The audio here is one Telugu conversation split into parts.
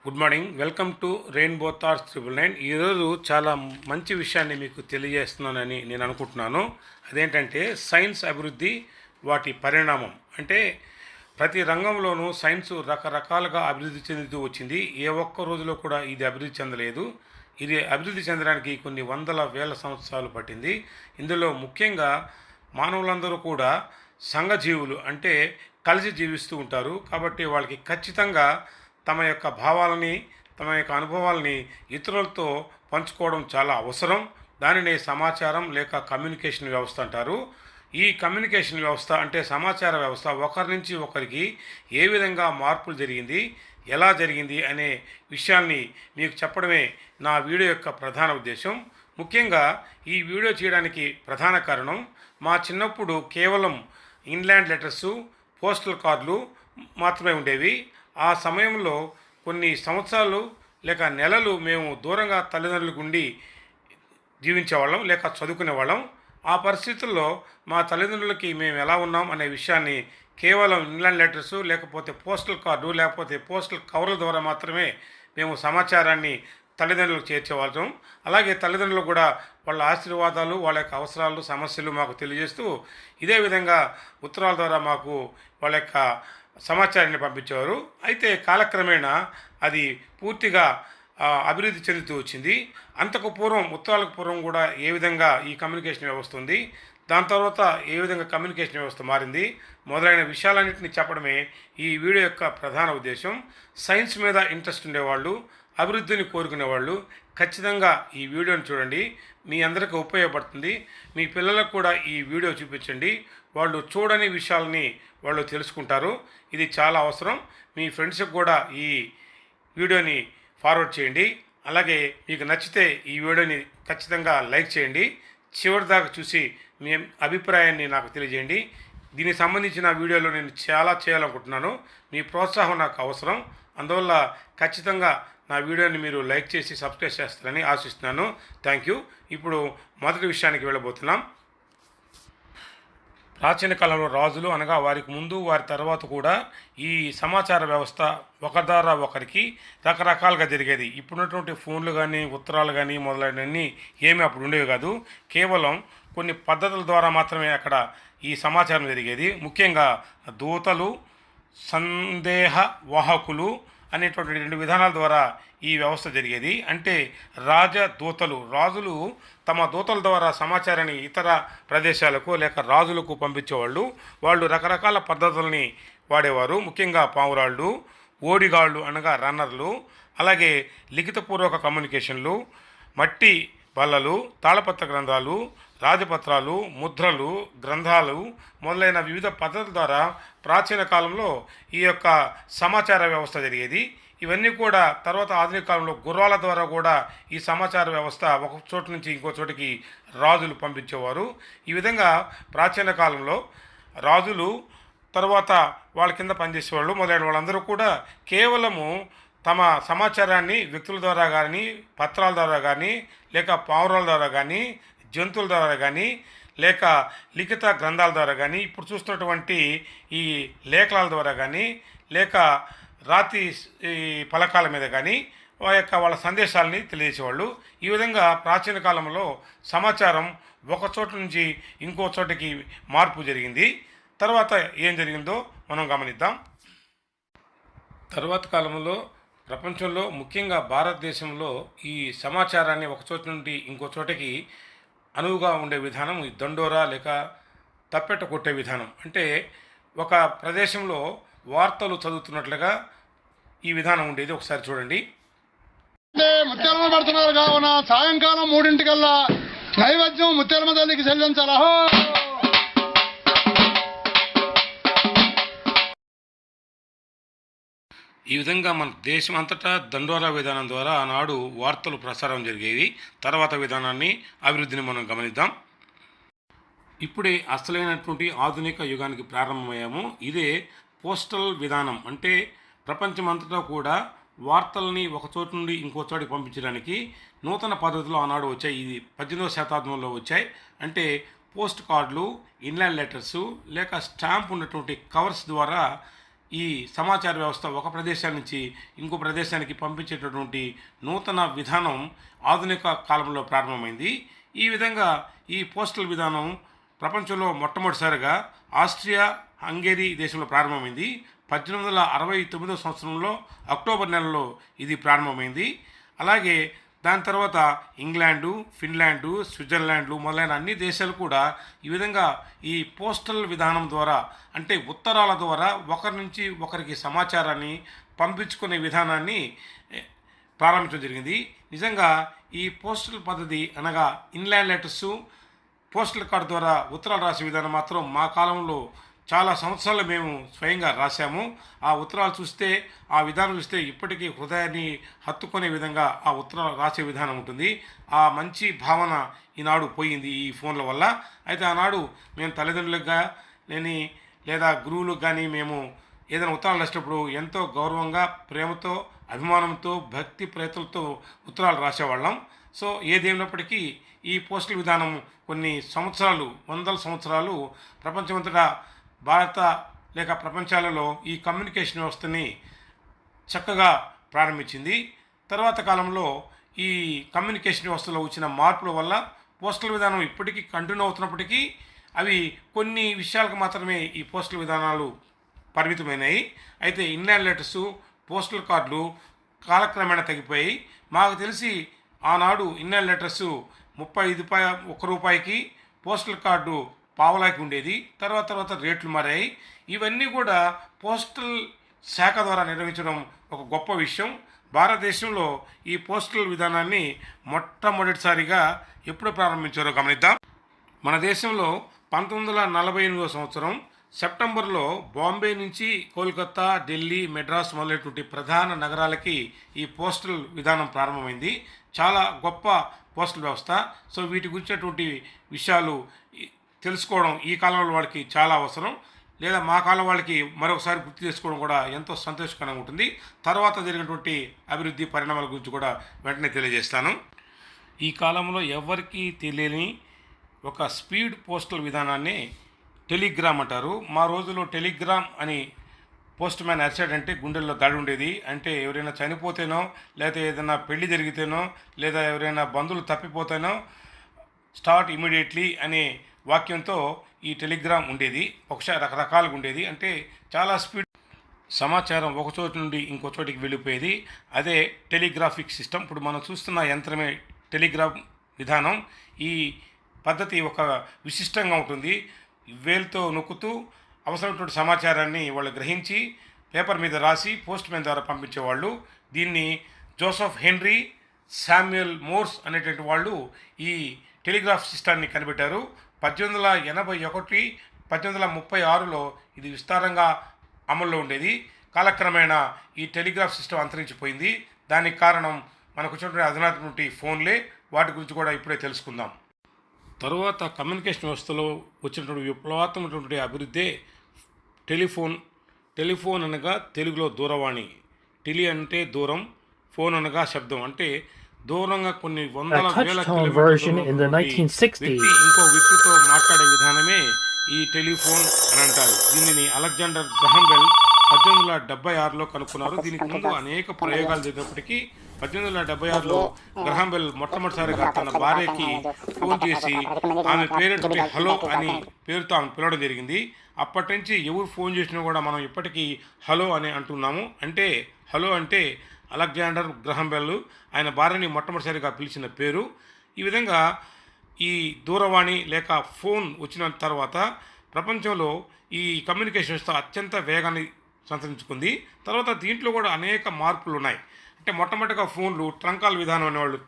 Good morning. Welcome to rainbow thoughts 999. ఈరోజు చాలా మంచి విషయాన్ని మీకు తెలియజేస్తున్నానని నేను అనుకుంటున్నాను. అదేంటంటే సైన్స్ అభివృద్ధి, వాటి పరిణామం. అంటే ప్రతి రంగంలోనూ సైన్స్ రకరకాలుగా అభివృద్ధి చెందుతూ వచ్చింది. ఏ ఒక్క రోజులో కూడా ఇది అభివృద్ధి చెందలేదు. ఇది అభివృద్ధి చెందడానికి కొన్ని వందల వేల సంవత్సరాలు పట్టింది. ఇందులో ముఖ్యంగా మానవులందరూ కూడా సంఘజీవులు, అంటే కలిసి జీవిస్తూ ఉంటారు. కాబట్టి వాళ్ళకి ఖచ్చితంగా తమ యొక్క భావాలని, తమ యొక్క అనుభవాలని ఇతరులతో పంచుకోవడం చాలా అవసరం. దానినే సమాచారం లేక కమ్యూనికేషన్ వ్యవస్థ అంటారు. ఈ కమ్యూనికేషన్ వ్యవస్థ అంటే సమాచార వ్యవస్థ ఒకరి నుంచి ఒకరికి ఏ విధంగా మార్పులు జరిగింది, ఎలా జరిగింది అనే విషయాల్ని మీకు చెప్పడమే నా వీడియో యొక్క ప్రధాన ఉద్దేశం. ముఖ్యంగా ఈ వీడియో చేయడానికి ప్రధాన కారణం, మా చిన్నప్పుడు కేవలం ఇన్లాండ్ లెటర్సు, పోస్టల్ కార్డులు మాత్రమే ఉండేవి. ఆ సమయంలో కొన్ని సంవత్సరాలు లేక నెలలు మేము దూరంగా తల్లిదండ్రులకు ఉండి జీవించేవాళ్ళం లేక చదువుకునేవాళ్ళం. ఆ పరిస్థితుల్లో మా తల్లిదండ్రులకి మేము ఎలా ఉన్నాం అనే విషయాన్ని కేవలం ఇన్లాండ్ లెటర్సు, లేకపోతే పోస్టల్ కార్డు, లేకపోతే పోస్టల్ కవర్ల ద్వారా మాత్రమే మేము సమాచారాన్ని తల్లిదండ్రులకు చేర్చేవాళ్ళం. అలాగే తల్లిదండ్రులు కూడా వాళ్ళ ఆశీర్వాదాలు, వాళ్ళ యొక్క అవసరాలు, సమస్యలు మాకు తెలియజేస్తూ ఇదే విధంగా ఉత్తరాల ద్వారా మాకు వాళ్ళ యొక్క సమాచారాన్ని పంపించేవారు. అయితే కాలక్రమేణా అది పూర్తిగా అభివృద్ధి చెందుతూ వచ్చింది. అంతకు పూర్వం, ఉత్తరాలకు పూర్వం కూడా ఏ విధంగా ఈ కమ్యూనికేషన్ వ్యవస్థ ఉంది, దాని తర్వాత ఏ విధంగా కమ్యూనికేషన్ వ్యవస్థ మారింది, మొదలైన విషయాలన్నింటినీ చెప్పడమే ఈ వీడియో యొక్క ప్రధాన ఉద్దేశం. సైన్స్ మీద ఇంట్రెస్ట్ ఉండేవాళ్ళు, అభివృద్ధిని కోరుకునేవాళ్ళు ఖచ్చితంగా ఈ వీడియోని చూడండి. మీ అందరికీ ఉపయోగపడుతుంది. మీ పిల్లలకు కూడా ఈ వీడియో చూపించండి. వాళ్ళు చూడని విషయాలని వాళ్ళు తెలుసుకుంటారు. ఇది చాలా అవసరం. మీ ఫ్రెండ్స్కి కూడా ఈ వీడియోని ఫార్వర్డ్ చేయండి. అలాగే మీకు నచ్చితే ఈ వీడియోని ఖచ్చితంగా లైక్ చేయండి. చివరి దాకా చూసి మీ అభిప్రాయాన్ని నాకు తెలియజేయండి. దీనికి సంబంధించిన వీడియోలో నేను చాలా చేయాలనుకుంటున్నాను. మీ ప్రోత్సాహం నాకు అవసరం. అందువల్ల ఖచ్చితంగా నా వీడియోని మీరు లైక్ చేసి సబ్స్క్రైబ్ చేస్తారని ఆశిస్తున్నాను. Thank you. ఇప్పుడు మొదటి విషయానికి వెళ్ళబోతున్నాం. ప్రాచీన కాలంలో రాజులు అనగా వారికి ముందు, వారి తర్వాత కూడా ఈ సమాచార వ్యవస్థ ఒకరి ద్వారా ఒకరికి రకరకాలుగా జరిగేది. ఇప్పుడున్నటువంటి ఫోన్లు కానీ, ఉత్తరాలు కానీ మొదలైనవన్నీ ఏమీ అప్పుడు ఉండేవి కాదు. కేవలం కొన్ని పద్ధతుల ద్వారా మాత్రమే అక్కడ ఈ సమాచారం జరిగేది. ముఖ్యంగా దూతలు, సందేహ వాహకులు అనేటువంటి రెండు విధానాల ద్వారా ఈ వ్యవస్థ జరిగేది. అంటే రాజదూతలు, రాజులు తమ దూతల ద్వారా సమాచారాన్ని ఇతర ప్రదేశాలకు లేక రాజులకు పంపించేవాళ్ళు. వాళ్ళు రకరకాల పద్ధతుల్ని వాడేవారు. ముఖ్యంగా పావురాళ్ళు, ఓడిగాళ్ళు అనగా రన్నర్లు, అలాగే లిఖితపూర్వక కమ్యూనికేషన్లు, మట్టి బల్లలు, తాళపత్ర గ్రంథాలు, రాజపత్రాలు, ముద్రలు, గ్రంథాలు మొదలైన వివిధ పద్ధతుల ద్వారా ప్రాచీన కాలంలో ఈ యొక్క సమాచార వ్యవస్థ జరిగేది. ఇవన్నీ కూడా తర్వాత ఆధునిక కాలంలో గుర్రాల ద్వారా కూడా ఈ సమాచార వ్యవస్థ ఒక చోటు నుంచి ఇంకో చోటికి రాజులు పంపించేవారు. ఈ విధంగా ప్రాచీన కాలంలో రాజులు, తర్వాత వాళ్ళ కింద పనిచేసేవాళ్ళు మొదలైన వాళ్ళందరూ కూడా కేవలము తమ సమాచారాన్ని వ్యక్తుల ద్వారా కానీ, పత్రాల ద్వారా కానీ, లేక పావురాల ద్వారా కానీ, జంతువుల ద్వారా కానీ, లేక లిఖిత గ్రంథాల ద్వారా కానీ, ఇప్పుడు చూస్తున్నటువంటి ఈ లేఖనాల ద్వారా కానీ, లేక రాతి ఫలకాల మీద కానీ వాళ్ళ సందేశాలని తెలియజేసేవాళ్ళు. ఈ విధంగా ప్రాచీన కాలంలో సమాచారం ఒక చోట నుంచి ఇంకో చోటికి మార్పు జరిగింది. తర్వాత ఏం జరిగిందో మనం గమనిద్దాం. తర్వాత కాలంలో ప్రపంచంలో ముఖ్యంగా భారతదేశంలో ఈ సమాచారాన్ని ఒక చోటు నుండి ఇంకో చోటకి అనువుగా ఉండే విధానం ఈ దండోరా లేక తప్పెట కొట్టే విధానం. అంటే ఒక ప్రదేశంలో వార్తలు చదువుతున్నట్లుగా ఈ విధానం ఉండేది. ఒకసారి చూడండి. ముత్యాలమ్మ పడుతున్నారు కావున సాయంకాలం 3 నైవేద్యం ముత్యాలమ్మ తల్లికి చెల్లించాలా. ఈ విధంగా మన దేశం అంతటా దండోరా విధానం ద్వారా ఆనాడు వార్తలు ప్రసారం జరిగేవి. తర్వాత విధానాన్ని, అభివృద్ధిని మనం గమనిద్దాం. ఇప్పుడే అసలైనటువంటి ఆధునిక యుగానికి ప్రారంభమయ్యాము. ఇదే పోస్టల్ విధానం. అంటే ప్రపంచమంతటా కూడా వార్తల్ని ఒక చోటు నుండి ఇంకో చోటికి పంపించడానికి నూతన పద్ధతులు ఆనాడు వచ్చాయి. ఇది 18వ శతాబ్దంలో వచ్చాయి. అంటే పోస్ట్ కార్డులు, ఇన్లాండ్ లెటర్సు లేక స్టాంప్ ఉన్నటువంటి కవర్స్ ద్వారా ఈ సమాచార వ్యవస్థ ఒక ప్రదేశం నుంచి ఇంకో ప్రదేశానికి పంపించేటటువంటి నూతన విధానం ఆధునిక కాలంలో ప్రారంభమైంది. ఈ విధంగా ఈ పోస్టల్ విధానం ప్రపంచంలో మొట్టమొదటిసారిగా ఆస్ట్రియా హంగేరీ దేశంలో ప్రారంభమైంది. 1869 సంవత్సరంలో అక్టోబర్ నెలలో ఇది ప్రారంభమైంది. అలాగే దాని తర్వాత ఇంగ్లాండు, ఫిన్లాండు, స్విట్జర్లాండ్లు మొదలైన అన్ని దేశాలు కూడా ఈ విధంగా ఈ పోస్టల్ విధానం ద్వారా, అంటే ఉత్తరాల ద్వారా ఒకరి నుంచి ఒకరికి సమాచారాన్ని పంపించుకునే విధానాన్ని ప్రారంభించడం జరిగింది. నిజంగా ఈ పోస్టల్ పద్ధతి అనగా ఇన్లాండ్ లెటర్సు, పోస్టల్ కార్డు ద్వారా ఉత్తరాలు రాసే విధానం మాత్రం మా కాలంలో చాలా సంవత్సరాలు మేము స్వయంగా రాశాము. ఆ ఉత్తరాలు చూస్తే, ఆ విధానం చూస్తే ఇప్పటికీ హృదయాన్ని హత్తుకునే విధంగా ఆ ఉత్తరాలు రాసే విధానం ఉంటుంది. ఆ మంచి భావన ఈనాడు పోయింది ఈ ఫోన్ల వల్ల. అయితే ఆనాడు మేము తల్లిదండ్రులుగా లేదా గురువులకు కానీ మేము ఏదైనా ఉత్తరాలు రాసేటప్పుడు ఎంతో గౌరవంగా, ప్రేమతో, అభిమానంతో, భక్తి ప్రయత్నాలతో ఉత్తరాలు రాసేవాళ్ళం. సో ఏదేమైనప్పటికీ ఈ పోస్టల్ విధానం కొన్ని సంవత్సరాలు, వందల సంవత్సరాలు ప్రపంచమంతటా, భారత లేక ప్రపంచాలలో ఈ కమ్యూనికేషన్ వ్యవస్థని చక్కగా ప్రారంభించింది. తర్వాత కాలంలో ఈ కమ్యూనికేషన్ వ్యవస్థలో వచ్చిన మార్పుల వల్ల పోస్టల్ విధానం ఇప్పటికీ కంటిన్యూ అవుతున్నప్పటికీ అవి కొన్ని విషయాలకు మాత్రమే ఈ పోస్టల్ విధానాలు పరిమితమైనాయి. అయితే ఇన్లాండ్ లెటర్సు, పోస్టల్ కార్డులు కాలక్రమేణా తగ్గిపోయాయి. మాకు తెలిసి ఆనాడు ఇన్లాండ్ లెటర్సు 1 రూపాయికి, పోస్టల్ కార్డు పావలాకి ఉండేది. తర్వాత రేట్లు మారాయి. ఇవన్నీ కూడా పోస్టల్ శాఖ ద్వారా నిర్వహించడం ఒక గొప్ప విషయం. భారతదేశంలో ఈ పోస్టల్ విధానాన్ని మొట్టమొదటిసారిగా ఎప్పుడు ప్రారంభించారో గమనిద్దాం. మన దేశంలో 1948 సంవత్సరం సెప్టెంబర్లో బాంబే నుంచి కోల్కతా, ఢిల్లీ, మెడ్రాస్ మొదలైనటువంటి ప్రధాన నగరాలకి ఈ పోస్టల్ విధానం ప్రారంభమైంది. చాలా గొప్ప పోస్టల్ వ్యవస్థ. సో వీటి గురించినటువంటి విషయాలు తెలుసుకోవడం ఈ కాలంలో వాళ్ళకి చాలా అవసరం. లేదా మా కాలం వాళ్ళకి మరొకసారి గుర్తు చేసుకోవడం కూడా ఎంతో సంతోషకరంగా ఉంటుంది. తర్వాత జరిగినటువంటి అభివృద్ధి పరిణామాల గురించి కూడా వెంటనే తెలియజేస్తాను. ఈ కాలంలో ఎవరికీ తెలియని ఒక స్పీడ్ పోస్టల్ విధానాన్ని టెలిగ్రామ్ అంటారు. మా రోజుల్లో టెలిగ్రామ్ అని పోస్ట్ మ్యాన్ అరిచాడంటే గుండెల్లో దాడి ఉండేది. అంటే ఎవరైనా చనిపోతేనో, లేదా ఏదైనా పెళ్లి జరిగితేనో, లేదా ఎవరైనా బంధువులు తప్పిపోతేనో స్టార్ట్ ఇమీడియట్లీ అనే వాక్యంతో ఈ టెలిగ్రామ్ ఉండేది. ఒకసారి రకరకాలుగా ఉండేది. అంటే చాలా స్పీడ్ సమాచారం ఒక చోటు నుండి ఇంకో చోటికి వెళ్ళిపోయేది. అదే టెలిగ్రాఫిక్ సిస్టమ్. ఇప్పుడు మనం చూస్తున్న యంత్రమే టెలిగ్రామ్ విధానం. ఈ పద్ధతి ఒక విశిష్టంగా ఉంటుంది. వేలుతో నొక్కుతూ అవసరమైనటువంటి సమాచారాన్ని వాళ్ళు గ్రహించి పేపర్ మీద రాసి పోస్ట్ మ్యాన్ ద్వారా పంపించేవాళ్ళు. దీన్ని జోసెఫ్ హెన్రీ శామ్యుయల్ మోర్స్ అనేటువంటి వాళ్ళు ఈ టెలిగ్రాఫ్ సిస్టాన్ని కనిపెట్టారు. 1881, 1936లో ఇది విస్తారంగా అమల్లో ఉండేది. కాలక్రమేణా ఈ టెలిగ్రాఫ్ సిస్టమ్ అంతరించిపోయింది. దానికి కారణం మనకు వచ్చినటువంటి అధునాతనటువంటి ఫోన్లే. వాటి గురించి కూడా ఇప్పుడే తెలుసుకుందాం. తరువాత కమ్యూనికేషన్ వ్యవస్థలో వచ్చినటువంటి విప్లవాత్మకమైనటువంటి అభివృద్ధే టెలిఫోన్ అనగా తెలుగులో దూరవాణి. టెలి అంటే దూరం, ఫోన్ అనగా శబ్దం. అంటే దూరంగా కొన్ని వందల వేల కిలోమీటర్ల వ్యక్తి ఇంకో వ్యక్తితో మాట్లాడే విధానమే ఈ టెలిఫోన్ అని అంటారు. దీనిని అలెగ్జాండర్ గ్రహాం బెల్ 1876లో కనుక్కున్నారు. దీనికి ముందు అనేక ప్రయోగాలు జరిగినప్పటికీ 1876లో గ్రహాం బెల్ మొట్టమొదటిసారిగా తన భార్యకి ఫోన్ చేసి ఆమె పేరుతో హలో అని పేరుతో ఆమె పిలవడం జరిగింది. అప్పటి నుంచి ఎవరు ఫోన్ చేసినా కూడా మనం ఇప్పటికీ హలో అని అంటున్నాము. అంటే హలో అంటే అలెగ్జాండర్ గ్రహాం బెల్ ఆయన భార్యని మొట్టమొదటిసారిగా పిలిచిన పేరు. ఈ విధంగా ఈ దూరవాణి లేక ఫోన్ వచ్చిన తర్వాత ప్రపంచంలో ఈ కమ్యూనికేషన్ వ్యవస్థ అత్యంత వేగాన్ని సంతరించుకుంది. తర్వాత దీంట్లో కూడా అనేక మార్పులు ఉన్నాయి. అంటే మొట్టమొదటిగా ఫోన్లు ట్రంకాల విధానం అనేవాళ్ళు.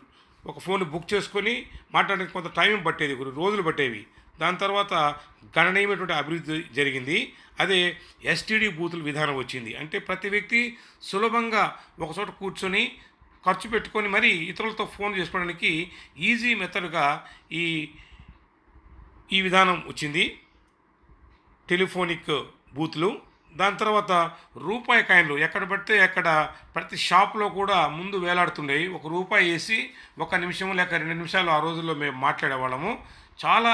ఒక ఫోన్ బుక్ చేసుకొని మాట్లాడడానికి కొంత టైం పట్టేది, కొన్ని రోజులు పట్టేవి. దాని తర్వాత గణనీయమైనటువంటి అభివృద్ధి జరిగింది. అదే ఎస్టీడీ బూతుల విధానం వచ్చింది. అంటే ప్రతి వ్యక్తి సులభంగా ఒకచోట కూర్చొని ఖర్చు పెట్టుకొని మరీ ఇతరులతో ఫోన్ చేసుకోవడానికి ఈజీ మెథడ్గా ఈ విధానం వచ్చింది, టెలిఫోనిక్ బూతులు. దాని తర్వాత రూపాయి కాయిన్లు ఎక్కడ పడితే అక్కడ ప్రతి షాప్లో కూడా ముందు వేలాడుతుండేవి. ₹1 వేసి 1 నిమిషం లేక 2 నిమిషాలు ఆ రోజుల్లో మేము మాట్లాడేవాళ్ళము. చాలా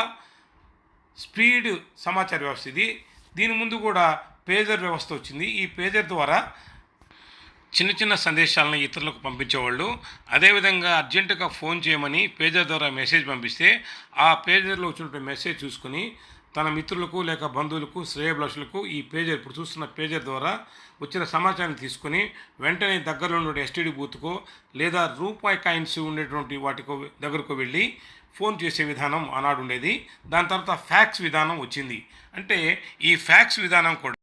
స్పీడ్ సమాచార వ్యవస్థ ఇది. దీని ముందు కూడా పేజర్ వ్యవస్థ వచ్చింది. ఈ పేజర్ ద్వారా చిన్న చిన్న సందేశాలను ఇతరులకు పంపించేవాళ్ళు. అదేవిధంగా అర్జెంటుగా ఫోన్ చేయమని పేజర్ ద్వారా మెసేజ్ పంపిస్తే ఆ పేజర్లో వచ్చినటువంటి మెసేజ్ చూసుకుని తన మిత్రులకు లేక బంధువులకు శ్రేయోభిలాషులకు ఈ పేజర్, ఇప్పుడు చూస్తున్న పేజర్ ద్వారా వచ్చిన సమాచారాన్ని తీసుకుని వెంటనే దగ్గరలో ఉన్న ఎస్టీడీ బూత్కో లేదా రూపాయి కాయిన్స్ ఉండేటువంటి వాటికో దగ్గరకు వెళ్ళి ఫోన్ చేసే విధానం ఆనాడు ఉండేది. దాని తర్వాత ఫ్యాక్స్ విధానం వచ్చింది. అంటే ఈ ఫ్యాక్స్ విధానం కూడా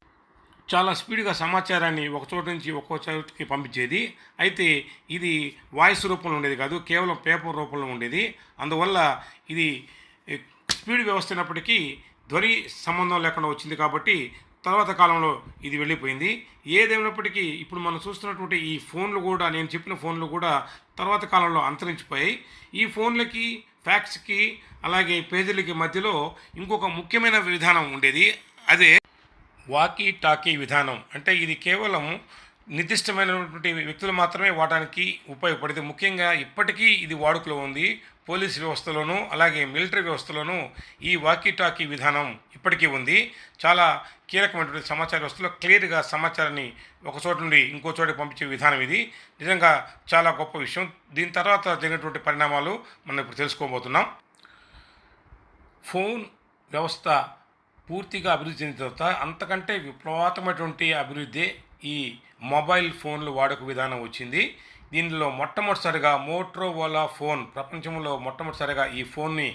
చాలా స్పీడ్గా సమాచారాన్ని ఒక చోట నుంచి ఒక్కో చోటికి పంపించేది. అయితే ఇది వాయిస్ రూపంలో ఉండేది కాదు, కేవలం పేపర్ రూపంలో ఉండేది. అందువల్ల ఇది స్పీడ్ వ్యవస్థ అయినప్పటికీ ధ్వని సంబంధం లేకుండా వచ్చింది కాబట్టి తర్వాత కాలంలో ఇది వెళ్ళిపోయింది. ఏదేమైనప్పటికీ ఇప్పుడు మనం చూస్తున్నటువంటి ఈ ఫోన్లు కూడా, నేను చెప్పిన ఫోన్లు కూడా తర్వాత కాలంలో అంతరించిపోయాయి. ఈ ఫోన్లకి, ఫ్యాక్స్కి, అలాగే పేజీలకి మధ్యలో ఇంకొక ముఖ్యమైన విధానం ఉండేది. అదే వాకీ టాకీ విధానం. అంటే ఇది కేవలం నిర్దిష్టమైనటువంటి వ్యక్తులు మాత్రమే వాడడానికి ఉపయోగపడేది. ముఖ్యంగా ఇప్పటికీ ఇది వాడుకలో ఉంది. పోలీస్ వ్యవస్థలోనూ అలాగే మిలిటరీ వ్యవస్థలోనూ ఈ వాకీ టాకీ విధానం ఇప్పటికీ ఉంది. చాలా కీలకమైనటువంటి సమాచార వ్యవస్థలో క్లియర్గా సమాచారాన్ని ఒక చోట నుండి ఇంకో చోటికి పంపించే విధానం ఇది. నిజంగా చాలా గొప్ప విషయం. దీని తర్వాత జరిగినటువంటి పరిణామాలు మనం ఇప్పుడు తెలుసుకోబోతున్నాం. ఫోన్ వ్యవస్థ పూర్తిగా అభివృద్ధి చెందిన తర్వాత అంతకంటే విప్లవాత్మకమైనటువంటి అభివృద్ధి ఈ మొబైల్ ఫోన్లు వాడక విధానం వచ్చింది. దీనిలో మొట్టమొదటిసారిగా మోటరోలా ఫోన్ ప్రపంచంలో మొట్టమొదటిసారిగా ఈ ఫోన్ని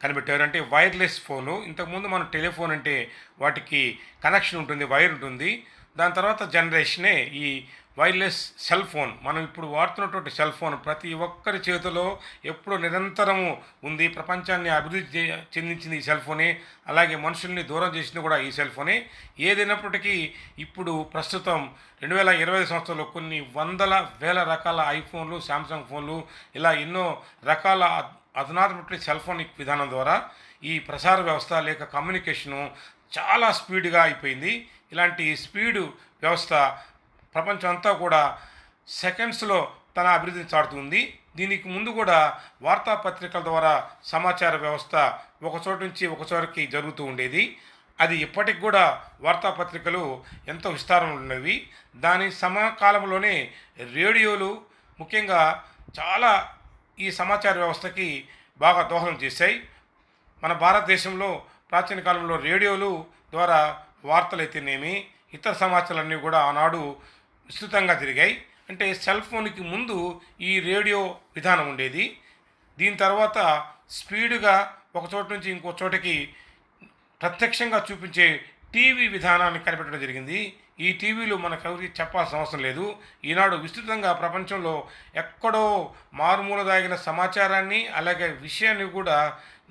కనిపెట్టారు. అంటే వైర్లెస్ ఫోను. ఇంతకుముందు మనం టెలిఫోన్ అంటే వాటికి కనెక్షన్ ఉంటుంది, వైర్ ఉంటుంది. దాని తర్వాత జనరేషనే ఈ వైర్లెస్ సెల్ ఫోన్. మనం ఇప్పుడు వాడుతున్నటువంటి సెల్ ఫోన్ ప్రతి ఒక్కరి చేతిలో ఎప్పుడూ నిరంతరము ఉంది. ప్రపంచాన్ని అభివృద్ధి చెందించింది ఈ సెల్ ఫోనే. అలాగే మనుషుల్ని దూరం చేసింది కూడా ఈ సెల్ ఫోనే. ఏదైనప్పటికీ ఇప్పుడు ప్రస్తుతం 2025 సంవత్సరంలో కొన్ని వందల వేల రకాల ఐఫోన్లు, శాంసంగ్ ఫోన్లు, ఇలా ఎన్నో రకాల అధునాతన సెల్ ఫోన్ విధానం ద్వారా ఈ ప్రసార వ్యవస్థ లేక కమ్యూనికేషను చాలా స్పీడ్గా అయిపోయింది. ఇలాంటి స్పీడు వ్యవస్థ ప్రపంచం అంతా కూడా సెకండ్స్లో తన అభివృద్ధిని చాటుతుంది. దీనికి ముందు కూడా వార్తాపత్రికల ద్వారా సమాచార వ్యవస్థ ఒక చోటు నుంచి ఒక చోటుకి జరుగుతూ ఉండేది. అది ఇప్పటికి కూడా వార్తాపత్రికలు ఎంతో విస్తారం ఉన్నవి. దాని సమకాలంలోనే రేడియోలు ముఖ్యంగా చాలా ఈ సమాచార వ్యవస్థకి బాగా దోహదం చేశాయి. మన భారతదేశంలో ప్రాచీన కాలంలో రేడియోలు ద్వారా వార్తలు అయితేనేమి ఇతర సమాచారాలన్నీ కూడా ఆనాడు విస్తృతంగా తిరిగాయి. అంటే సెల్ ఫోన్కి ముందు ఈ రేడియో విధానం ఉండేది. దీని తర్వాత స్పీడ్గా ఒక చోటు నుంచి ఇంకో చోటకి ప్రత్యక్షంగా చూపించే టీవీ విధానాన్ని కనిపెట్టడం జరిగింది. ఈ టీవీలు మనకెవరికి చెప్పాల్సిన అవసరం లేదు. ఈనాడు విస్తృతంగా ప్రపంచంలో ఎక్కడో మారుమూల దాగిన సమాచారాన్ని అలాగే విషయాన్ని కూడా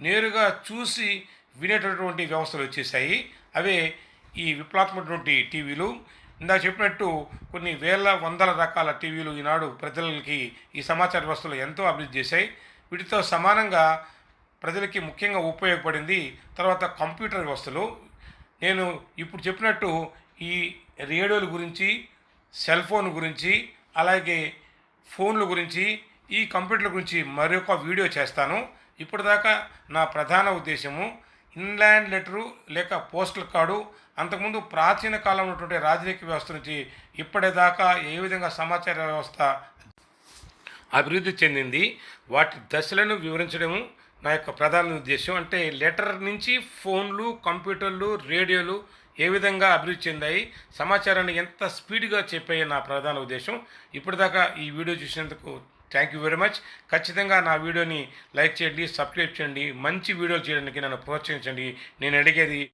నేరుగా చూసి వినేటటువంటి వ్యవస్థలు వచ్చేసాయి. అవే ఈ విప్లవాత్మకమైనటువంటి టీవీలు. ఇందాక చెప్పినట్టు కొన్ని వేల వందల రకాల టీవీలు ఈనాడు ప్రజలకి ఈ సమాచార వ్యవస్థలు ఎంతో అభివృద్ధి చేశాయి. వీటితో సమానంగా ప్రజలకి ముఖ్యంగా ఉపయోగపడింది తర్వాత కంప్యూటర్ వ్యవస్థలు. నేను ఇప్పుడు చెప్పినట్టు ఈ రేడియోల గురించి, సెల్ ఫోన్ గురించి, అలాగే ఫోన్ల గురించి, ఈ కంప్యూటర్ల గురించి మరొక వీడియో చేస్తాను. ఇప్పటిదాకా నా ప్రధాన ఉద్దేశము ఇన్లాండ్ లెటరు లేక పోస్టల్ కార్డు, అంతకుముందు ప్రాచీన కాలంలో ఉన్నటువంటి రాజకీయ వ్యవస్థ నుంచి ఇప్పటిదాకా ఏ విధంగా సమాచార వ్యవస్థ అభివృద్ధి చెందింది, వాటి దశలను వివరించడము నా యొక్క ప్రధాన ఉద్దేశం. అంటే లెటర్ నుంచి ఫోన్లు, కంప్యూటర్లు, రేడియోలు ఏ విధంగా అభివృద్ధి చెందాయి, సమాచారాన్ని ఎంత స్పీడ్గా చెప్పాయి నా ప్రధాన ఉద్దేశం. ఇప్పటిదాకా ఈ వీడియో చూసినందుకు థ్యాంక్ యూ వెరీ మచ్. ఖచ్చితంగా నా వీడియోని లైక్ చేయండి, సబ్స్క్రైబ్ చేయండి, మంచి వీడియోలు చేయడానికి నన్ను ప్రోత్సహించండి. నేను అడిగేది